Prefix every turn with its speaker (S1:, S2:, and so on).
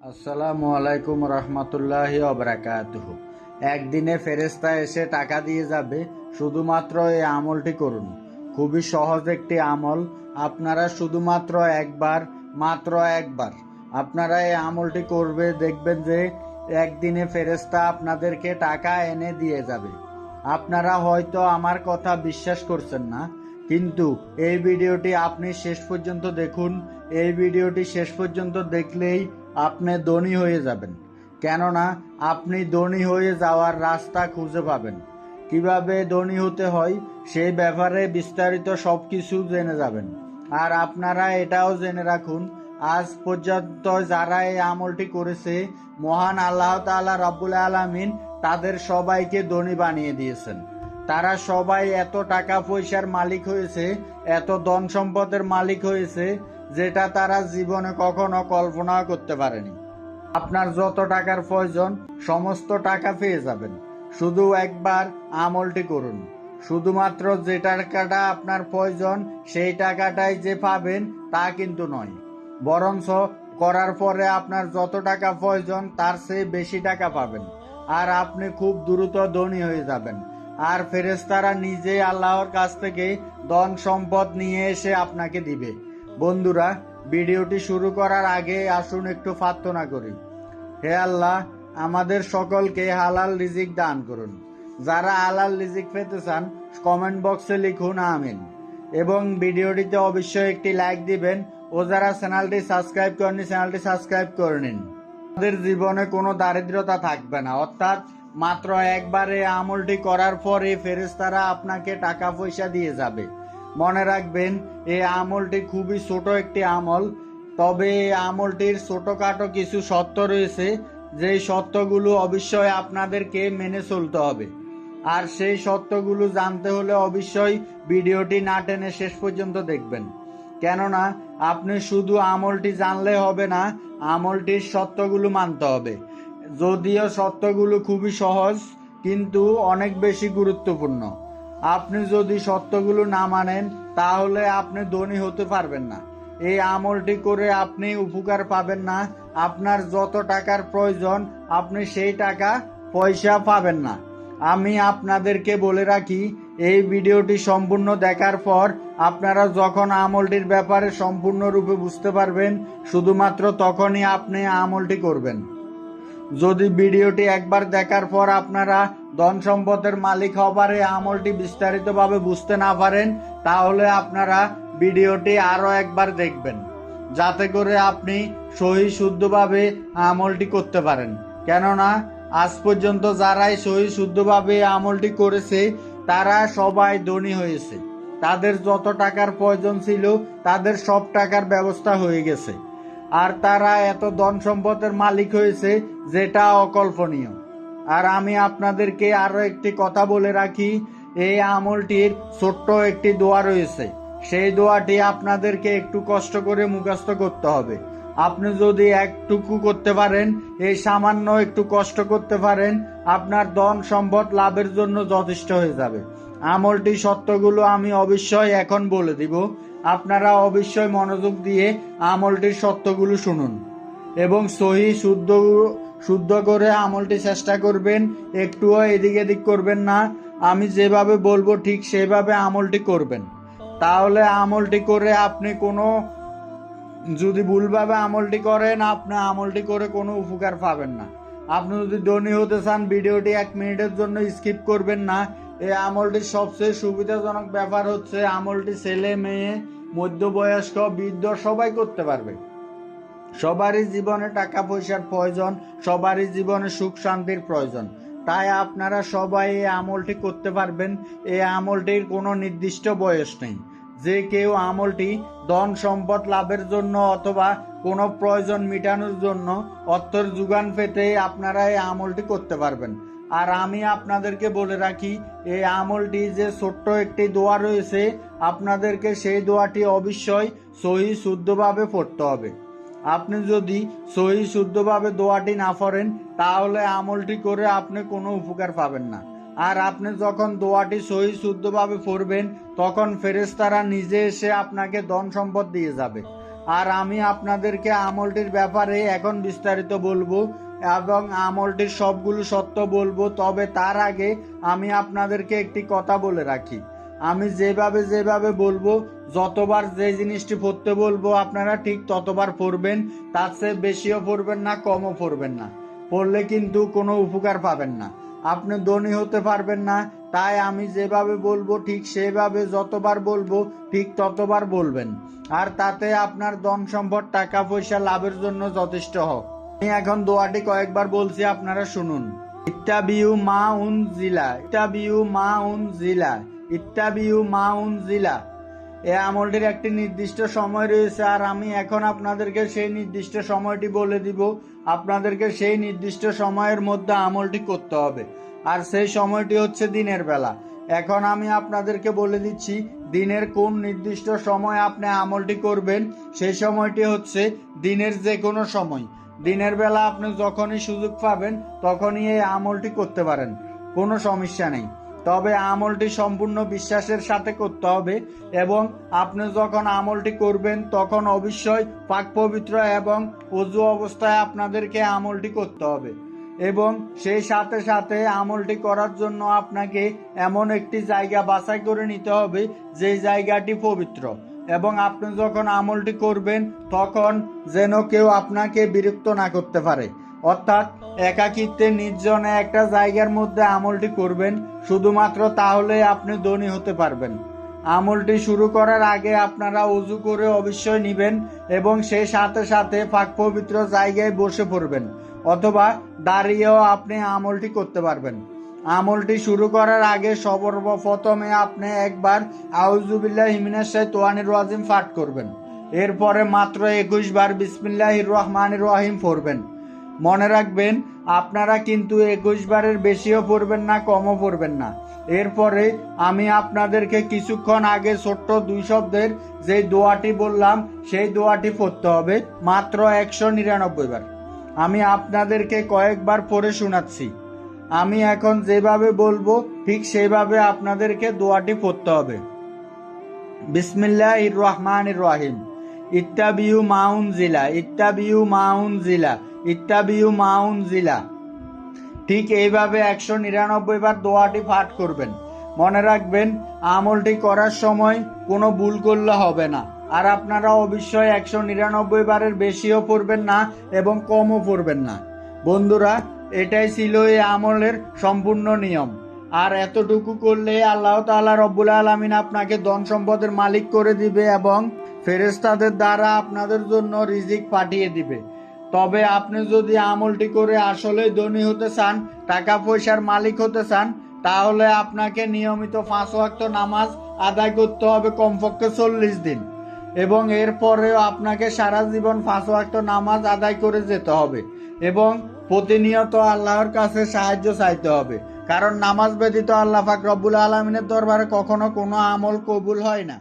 S1: আসসালামু আলাইকুম রহমতুল্লাহি ওবারাকাতুহু। একদিনে ফেরেশতা এসে টাকা দিয়ে যাবে, শুধুমাত্র এই আমলটি করুন। খুবই সহজ একটি আমল। আপনারা শুধুমাত্র মাত্র একবার আপনারা এই আমলটি করবে, দেখবেন যে একদিনে ফেরেশতা আপনাদেরকে টাকা এনে দিয়ে যাবে। আপনারা হয়তো আমার কথা বিশ্বাস করছেন না, কিন্তু এই ভিডিওটি আপনি শেষ পর্যন্ত দেখুন। এই ভিডিওটি শেষ পর্যন্ত দেখলেই আপনি ধনী হয়ে যাবেন, কেননা আপনি ধনী হয়ে যাওয়ার রাস্তা খুঁজে পাবেন। কিভাবে ধনী হতে হয় সেই ব্যাপারে বিস্তারিত সবকিছু জেনে যাবেন। আর আপনারা এটাও জেনে রাখুন, আজ পর্যন্ত যারা এই আমলটি করেছে, মহান আল্লাহ তাআলা রব্বুল আলামিন তাদের সবাইকে ধনী বানিয়ে দিয়েছেন। তারা সবাই এত টাকা পয়সার মালিক হয়েছে, এত ধন সম্পদের মালিক হয়েছে, যেটা তারা জীবনে কখনো কল্পনা করতে পারেনি। আপনার যত টাকার প্রয়োজন সমস্ত টাকা পেয়ে যাবেন, শুধু একবার আমলটি করুন। শুধুমাত্র যে টাকাটা আপনার প্রয়োজন সেই টাকাটাই যে পাবেন তা কিন্তু নয়, বরঞ্চ করার পরে আপনার যত টাকা প্রয়োজন তার চেয়ে বেশি টাকা পাবেন, আর আপনি খুব দ্রুত ধনী হয়ে যাবেন। আর ফেরেশতারা নিজেই আল্লাহর কাছ থেকে ধন সম্পদ নিয়ে এসে আপনাকে দিবে। বন্ধুরা, ভিডিওটি শুরু করার আগে আসুন একটু প্রার্থনা করি। হে আল্লাহ, আমাদের সকলকে হালাল রিজিক দান করুন। যারা হালাল রিজিক পেতে চান কমেন্ট বক্সে লিখুন আমিন, এবং ভিডিওটিতে অবশ্যই একটি লাইক দিবেন, ও যারা চ্যানেলটি সাবস্ক্রাইব করেনি চ্যানেলটি সাবস্ক্রাইব করে নিন। আমাদের জীবনে কোনো দারিদ্রতা থাকবে না, অর্থাৎ মাত্র একবারে আমলটি করার পরে ফেরেশতারা আপনাকে টাকা পয়সা দিয়ে যাবে। মনে রাখবেন, এই আমলটি খুবই ছোট একটি আমল, তবে এই আমলটির ছোটখাটো কিছু শর্ত রয়েছে, যেই শর্তগুলো অবশ্যই আপনাদেরকে মেনে চলতে হবে। আর সেই শর্তগুলো জানতে হলে অবশ্যই ভিডিওটি না টেনে শেষ পর্যন্ত দেখবেন, কেননা আপনি শুধু আমলটি জানলে হবে না, আমলটির শর্তগুলো মানতে হবে। যদিও শর্তগুলো খুবই সহজ, কিন্তু অনেক বেশি গুরুত্বপূর্ণ। আপনি যদি শর্তগুলো না মানেন তাহলে আপনি ধনী হতে পারবেন না। এই আমলটি করে আপনি উপকার পাবেন না। আপনার যত টাকার প্রয়োজন আপনি সেই টাকা পয়সা পাবেন না। আমি আপনাদেরকে বলে রাখি, এই ভিডিওটি সম্পূর্ণ দেখার পর আপনারা যখন আমলটির ব্যাপারে সম্পূর্ণরূপে বুঝতে পারবেন, শুধুমাত্র তখনই আপনি আমলটি করবেন। যদি ভিডিওটি একবার দেখার পর আপনারা ধন সম্পদের মালিক হবার এই আমলটি বিস্তারিতভাবে বুঝতে না পারেন, তাহলে আপনারা ভিডিওটি আরো একবার দেখবেন, যাতে করে আপনি সহি শুদ্ধভাবে আমলটি করতে পারেন। কেননা আজ পর্যন্ত যারাই সহি শুদ্ধভাবে আমলটি করেছে তারা সবাই ধনী হয়েছে। তাদের যত টাকার প্রয়োজন ছিল তাদের সব টাকার ব্যবস্থা হয়ে গেছে, আর তারা এত ধন সম্পদের মালিক হয়েছে যেটা অকল্পনীয়। আর আমি আপনাদেরকে আরো একটি কথা বলে রাখি, এই আমলটির ছোট্ট একটি দোয়া রয়েছে। সেই দোয়াটি আপনাদেরকে একটু কষ্ট করে মুখস্থ করতে হবে। আপনি যদি একটুকু করতে পারেন, এই সামান্য একটু কষ্ট করতে পারেন, আপনার ধন সম্পদ লাভের জন্য যথেষ্ট হয়ে যাবে। আমলটি সত্যগুলো আমি অবশ্যই এখন বলে দিব, আপনারা অবশ্যই মনোযোগ দিয়ে আমলটির সত্যগুলো শুনুন এবং সহি শুদ্ধ করে আমলটি চেষ্টা করবেন। একটুও এদিক এদিক করবেন না। আমি যেভাবে বলবো ঠিক সেভাবে আমলটি করবেন। তাহলে আমলটি করে আপনি যদি ভুলভাবে আমলটি করেন, আপনি আমলটি করে কোনো উপকার পাবেন না। আপনি যদি ধনী হতে চান, ভিডিওটি 1 মিনিটের জন্য স্কিপ করবেন না। এই আমলটির সবচেয়ে সুবিধাজনক ব্যাপার হচ্ছে আমলটি ছেলে মেয়ে মধ্যবয়স্ক বৃদ্ধ সবাই করতে পারবে। সবারই জীবনে টাকা পয়সার প্রয়োজন, সবারই জীবনে সুখ শান্তির প্রয়োজন, তাই আপনারা সবাই এই আমলটি করতে পারবেন। এই আমলটির কোনো নির্দিষ্ট বয়স নেই। যে কেউ আমলটি ধন সম্পদ লাভের জন্য অথবা কোনো প্রয়োজন মেটানোর জন্য অর্থের যোগান পেতে আপনারা এই আমলটি করতে পারবেন। আর আমি আপনাদেরকে বলে রাখি, এই আমলটি যে ছোট্ট একটি দোয়া রয়েছে, আপনাদেরকে সেই দোয়াটি অবশ্যই সহি শুদ্ধভাবে পড়তে হবে। আপনি যদি সহি শুদ্ধভাবে দোয়াটি না পড়েন তাহলে আমলটি করে আপনি কোনো উপকার পাবেন না। আর আপনি যখন দোয়াটি সহি শুদ্ধভাবে পড়বেন তখন ফেরেশতারা নিজে এসে আপনাকে ধন সম্পদ দিয়ে যাবে। আর আমি আপনাদেরকে আমলটির ব্যাপারে এখন বিস্তারিত বলবো এবং আমলটির সবগুলো সত্য বলবো। তবে তার আগে আমি আপনাদেরকে একটি কথা বলে রাখি, আমি যেভাবে বলবো, যতবার যে জিনিসটি পড়তে বলবো আপনারা ঠিক ততবার পড়বেন, তার চেয়ে বেশিও পড়বেন না, কমও পড়বেন না। পড়লে কিন্তু কোনো উপকার পাবেন না, আপনি ধনী হতে পারবেন না। তাই আমি যেভাবে বলবো ঠিক সেভাবে যতবার বলবো ঠিক ততবার বলবেন, আর তাতে আপনার ধন সম্পদ টাকা পয়সা লাভের জন্য যথেষ্ট হোক। আমি এখন দোয়াটি কয়েকবার বলছি, আপনারা শুনুন। ইত্তাবিউ মা উন জিলা, ইত্তাবিউ মা উন জিলা, ইত্তাবিউ মা উন জিলা। এই আমলটির একটি নির্দিষ্ট সময় রয়েছে, আর আমি এখন আপনাদেরকে সেই নির্দিষ্ট সময়টি বলে দিব। আপনাদেরকে সেই নির্দিষ্ট সময়ের মধ্যে আমলটি করতে হবে, আর সেই সময়টি হচ্ছে দিনের বেলা। এখন আমি আপনাদেরকে বলে দিচ্ছি দিনের কোন নির্দিষ্ট সময় আপনি আমলটি করবেন। সেই সময়টি হচ্ছে দিনের যে কোনো সময়। দিনের বেলা আপনি যখনই সুযোগ পাবেন তখনই এই আমলটি করতে পারেন, কোনো সমস্যা নেই। তবে আমলটি সম্পূর্ণ বিশ্বাসের সাথে করতে হবে, এবং আপনি যখন আমলটি করবেন তখন অবশ্যই পাক পবিত্র এবং ওযু অবস্থায় আপনাদেরকে আমলটি করতে হবে। এবং সেই সাথে সাথে আমলটি করার জন্য আপনাকে এমন একটি জায়গা বাছাই করে নিতে হবে যে জায়গাটি পবিত্র, এবং আপনি যখন আমলটি করবেন তখন যেন কেউ আপনাকে বিরক্ত না করতে পারে। অর্থাৎ একাকিত্বে নির্জনে একটা জায়গার মধ্যে আমলটি করবেন, শুধুমাত্র তাহলে আপনি ধনী হতে পারবেন। আমলটি শুরু করার আগে আপনারা ওযু করে অবশ্যই নেবেন, এবং সেই সাথে সাথে পাক পবিত্র জায়গায় বসে পড়বেন, অথবা দাঁড়িয়েও আপনি আমলটি করতে পারবেন। আমলটি শুরু করার আগে সর্বপ্রথমে আপনি একবার আউযুবিল্লাহি মিনাশ শাইতানির রাজিম পাঠ করবেন। এরপরে মাত্র 21 বার বিসমিল্লাহির রহমানির রহিম পড়বেন। মনে রাখবেন, আপনারা কিন্তু 21 বারের বেশিও পড়বেন না, কমও পড়বেন না। এরপরে আমি আপনাদেরকে কিছুক্ষণ আগে ছোট্ট 2 শব্দের যে দোয়াটি বললাম সেই দোয়াটি পড়তে হবে মাত্র 199 বার। আমি আপনাদেরকে কয়েকবার পড়ে শোনাচ্ছি। আমি এখন যেভাবে বলবো ঠিক সেইভাবে আপনাদেরকে দোয়াটি পড়তে হবে। বিসমিল্লাহির রহমানির রহিম। ইত্তাবিউ মাউন জিলা, ইত্তাবিউ মাউন জিলা, ইত্তাবিউ মাউন জিলা। ঠিক এইভাবে 199 বার দোয়াটি পাঠ করবেন। মনে রাখবেন, আমলটি করার সময় কোনো ভুল করলে হবে না। আর আপনারা অবশ্যই 199 বারের বেশিও পড়বেন না এবং কমও পড়বেন না। বন্ধুরা, এটাই ছিল এই আমলের সম্পূর্ণ নিয়ম। আর এতটুকু করলে আল্লাহ তাআলা রব্বুল আলামিন আপনাকে ধন সম্পদের মালিক করে দিবে এবং ফেরেশতাদের দ্বারা আপনাদের জন্য রিজিক পাঠিয়ে দিবে। তবে আপনি যদি আমলটি করে আসলেই ধনী হতে চান, টাকা পয়সার মালিক হতে চান, তাহলে আপনাকে নিয়মিত 5 ওয়াক্ত নামাজ আদায় করতে হবে কমপক্ষে 40 দিন, এবং এরপরেও আপনাকে সারা জীবন 5 ওয়াক্ত নামাজ আদায় করে যেতে হবে, এবং প্রতিনিয়ত আল্লাহর কাছে সাহায্য চাইতে হবে। কারণ নামাজ ব্যতীত আল্লাহ পাক রব্বুল আলামিনের দরবারে কখনো কোনো আমল কবুল হয় না।